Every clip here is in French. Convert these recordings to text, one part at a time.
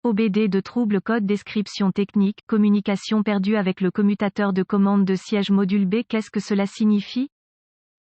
OBD de trouble code description technique, communication perdue avec le commutateur de commande de siège module B. Qu'est-ce que cela signifie?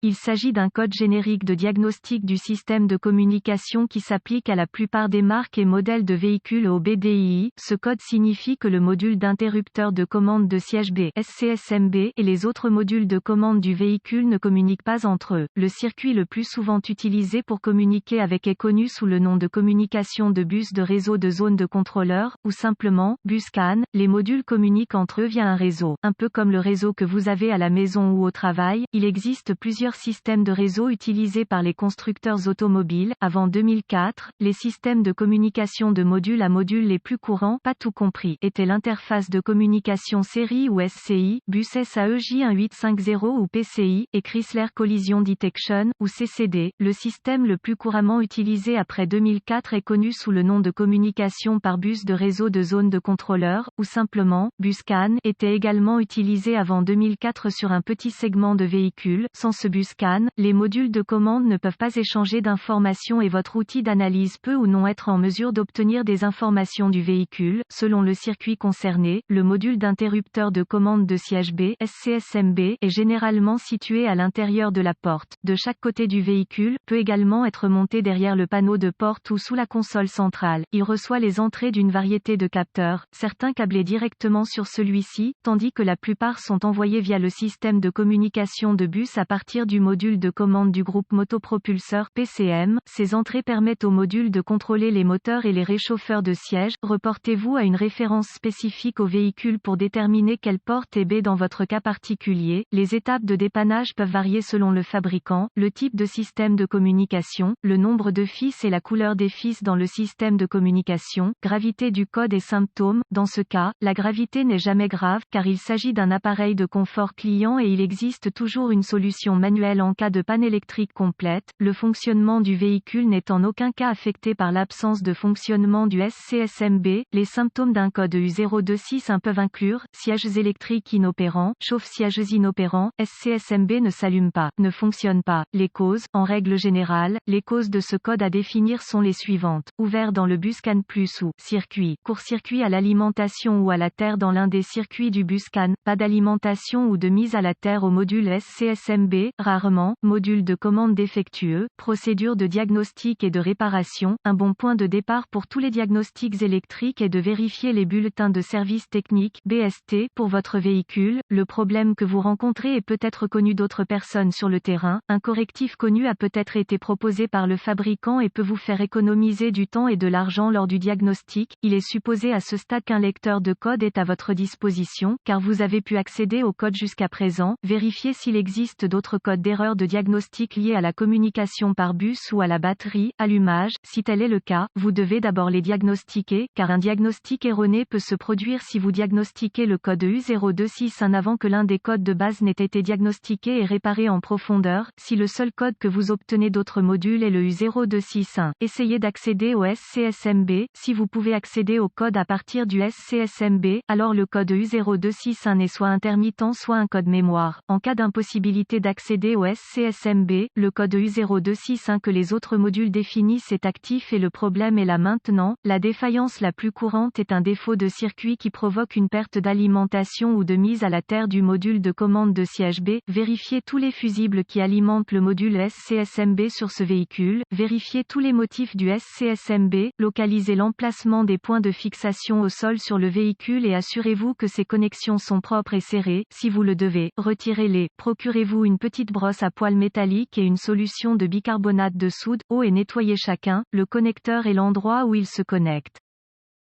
Il s'agit d'un code générique de diagnostic du système de communication qui s'applique à la plupart des marques et modèles de véhicules OBDII. Ce code signifie que le module d'interrupteur de commande de siège B, SCSMB, et les autres modules de commande du véhicule ne communiquent pas entre eux. Le circuit le plus souvent utilisé pour communiquer avec est connu sous le nom de communication de bus de réseau de zone de contrôleur, ou simplement, bus CAN. Les modules communiquent entre eux via un réseau. Un peu comme le réseau que vous avez à la maison ou au travail, il existe plusieurs systèmes de réseau utilisés par les constructeurs automobiles. Avant 2004, les systèmes de communication de module à module les plus courants, pas tout compris, étaient l'interface de communication série ou SCI, bus SAEJ1850 ou PCI, et Chrysler Collision Detection, ou CCD. Le système le plus couramment utilisé après 2004 est connu sous le nom de communication par bus de réseau de zone de contrôleur, ou simplement, bus CAN, était également utilisé avant 2004 sur un petit segment de véhicules. Sans ce bus CAN, les modules de commande ne peuvent pas échanger d'informations et votre outil d'analyse peut ou non être en mesure d'obtenir des informations du véhicule. Selon le circuit concerné, le module d'interrupteur de commande de siège B, SCSMB, est généralement situé à l'intérieur de la porte, de chaque côté du véhicule, peut également être monté derrière le panneau de porte ou sous la console centrale. Il reçoit les entrées d'une variété de capteurs, certains câblés directement sur celui-ci, tandis que la plupart sont envoyés via le système de communication de bus à partir du module de commande du groupe motopropulseur PCM. Ces entrées permettent au module de contrôler les moteurs et les réchauffeurs de siège. Reportez-vous à une référence spécifique au véhicule pour déterminer quelle porte est B dans votre cas particulier. Les étapes de dépannage peuvent varier selon le fabricant, le type de système de communication, le nombre de fils et la couleur des fils dans le système de communication, gravité du code et symptômes. Dans ce cas, la gravité n'est jamais grave, car il s'agit d'un appareil de confort client et il existe toujours une solution manuelle en cas de panne électrique complète. Le fonctionnement du véhicule n'est en aucun cas affecté par l'absence de fonctionnement du SCSMB. Les symptômes d'un code U0261 peuvent inclure sièges électriques inopérants, chauffe-sièges inopérants, SCSMB ne s'allume pas, ne fonctionne pas. Les causes, en règle générale, les causes de ce code à définir sont les suivantes: ouvert dans le bus CAN plus ou circuit, court-circuit à l'alimentation ou à la terre dans l'un des circuits du bus CAN, pas d'alimentation ou de mise à la terre au module SCSMB, rarement, module de commande défectueux, procédure de diagnostic et de réparation. Un bon point de départ pour tous les diagnostics électriques est de vérifier les bulletins de service technique BST pour votre véhicule. Le problème que vous rencontrez est peut-être connu d'autres personnes sur le terrain. Un correctif connu a peut-être été proposé par le fabricant et peut vous faire économiser du temps et de l'argent lors du diagnostic. Il est supposé à ce stade qu'un lecteur de code est à votre disposition, car vous avez pu accéder au code jusqu'à présent. Vérifiez s'il existe d'autres codes d'erreur de diagnostic liés à la communication par bus ou à la batterie, allumage. Si tel est le cas, vous devez d'abord les diagnostiquer, car un diagnostic erroné peut se produire si vous diagnostiquez le code U0261 avant que l'un des codes de base n'ait été diagnostiqué et réparé en profondeur. Si le seul code que vous obtenez d'autres modules est le U0261, essayez d'accéder au SCSMB. Si vous pouvez accéder au code à partir du SCSMB, alors le code U0261 n'est soit intermittent soit un code mémoire. En cas d'impossibilité d'accéder au SCSMB, le code U0261 que les autres modules définissent est actif et le problème est là maintenant. La défaillance la plus courante est un défaut de circuit qui provoque une perte d'alimentation ou de mise à la terre du module de commande de siège B. Vérifiez tous les fusibles qui alimentent le module SCSMB sur ce véhicule. Vérifiez tous les motifs du SCSMB. Localisez l'emplacement des points de fixation au sol sur le véhicule et assurez-vous que ces connexions sont propres et serrées. Si vous le devez, retirez-les. Procurez-vous une petite brosse à poils métallique et une solution de bicarbonate de soude. Eau et nettoyez chacun, le connecteur et l'endroit où il se connecte.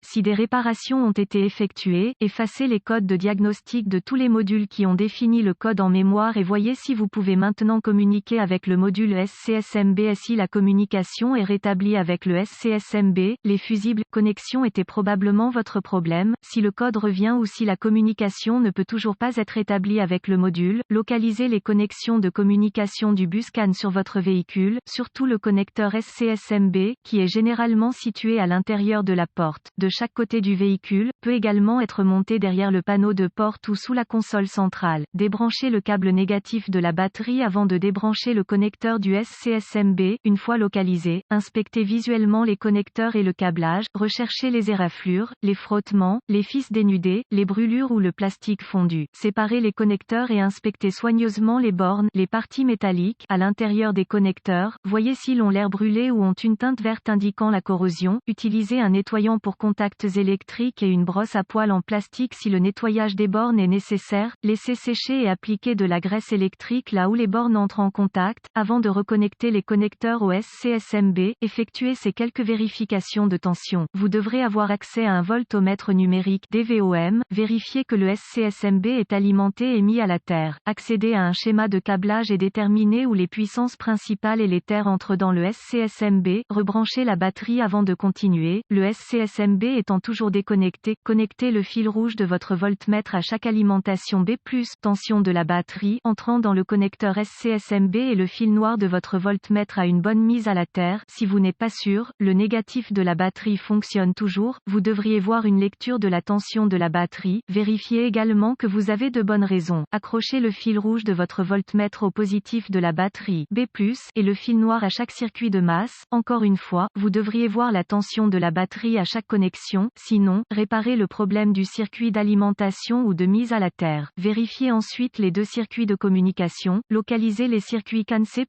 Si des réparations ont été effectuées, effacez les codes de diagnostic de tous les modules qui ont défini le code en mémoire et voyez si vous pouvez maintenant communiquer avec le module SCSMB. Si la communication est rétablie avec le SCSMB, les fusibles connexions étaient probablement votre problème. Si le code revient ou si la communication ne peut toujours pas être établie avec le module, localisez les connexions de communication du bus CAN sur votre véhicule, surtout le connecteur SCSMB, qui est généralement situé à l'intérieur de la porte. De chaque côté du véhicule, peut également être monté derrière le panneau de porte ou sous la console centrale. Débranchez le câble négatif de la batterie avant de débrancher le connecteur du SCSMB. Une fois localisé, inspectez visuellement les connecteurs et le câblage, recherchez les éraflures, les frottements, les fils dénudés, les brûlures ou le plastique fondu. Séparez les connecteurs et inspectez soigneusement les bornes, les parties métalliques, à l'intérieur des connecteurs. Voyez s'ils ont l'air brûlés ou ont une teinte verte indiquant la corrosion. Utilisez un nettoyant pour contacts électriques et une brosse à poils en plastique si le nettoyage des bornes est nécessaire. Laissez sécher et appliquer de la graisse électrique là où les bornes entrent en contact, avant de reconnecter les connecteurs au SCSMB. Effectuez ces quelques vérifications de tension. Vous devrez avoir accès à un voltomètre numérique DVOM. Vérifiez que le SCSMB est alimenté et mis à la terre. Accédez à un schéma de câblage et déterminez où les puissances principales et les terres entrent dans le SCSMB. Rebranchez la batterie avant de continuer. Le SCSMB étant toujours déconnecté, connectez le fil rouge de votre voltmètre à chaque alimentation B+, tension de la batterie, entrant dans le connecteur SCSMB et le fil noir de votre voltmètre à une bonne mise à la terre. Si vous n'êtes pas sûr, le négatif de la batterie fonctionne toujours, vous devriez voir une lecture de la tension de la batterie. Vérifiez également que vous avez de bonnes raisons. Accrochez le fil rouge de votre voltmètre au positif de la batterie B+, et le fil noir à chaque circuit de masse. Encore une fois, vous devriez voir la tension de la batterie à chaque connexion. Sinon, réparez le problème du circuit d'alimentation ou de mise à la terre. Vérifiez ensuite les deux circuits de communication. Localisez les circuits CAN C+,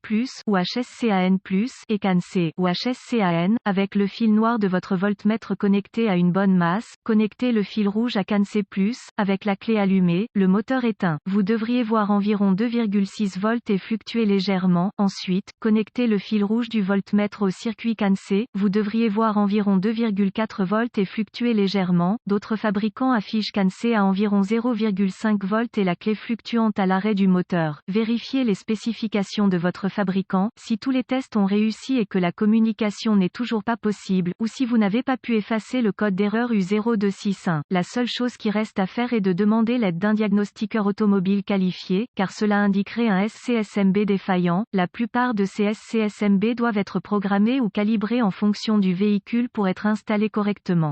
ou HSCAN+, et CAN C, ou HSCAN, avec le fil noir de votre voltmètre connecté à une bonne masse. Connectez le fil rouge à CAN C+, avec la clé allumée, le moteur éteint. Vous devriez voir environ 2,6 volts et fluctuer légèrement. Ensuite, connectez le fil rouge du voltmètre au circuit CAN C. Vous devriez voir environ 2,4 volts et fluctuer légèrement. D'autres fabricants affichent CAN C à environ 0,5 volts et la clé fluctuante à l'arrêt du moteur. Vérifiez les spécifications de votre fabricant. Si tous les tests ont réussi et que la communication n'est toujours pas possible, ou si vous n'avez pas pu effacer le code d'erreur U0261, la seule chose qui reste à faire est de demander l'aide d'un diagnostiqueur automobile qualifié, car cela indiquerait un SCSMB défaillant. La plupart de ces SCSMB doivent être programmés ou calibrés en fonction du véhicule pour être installés correctement.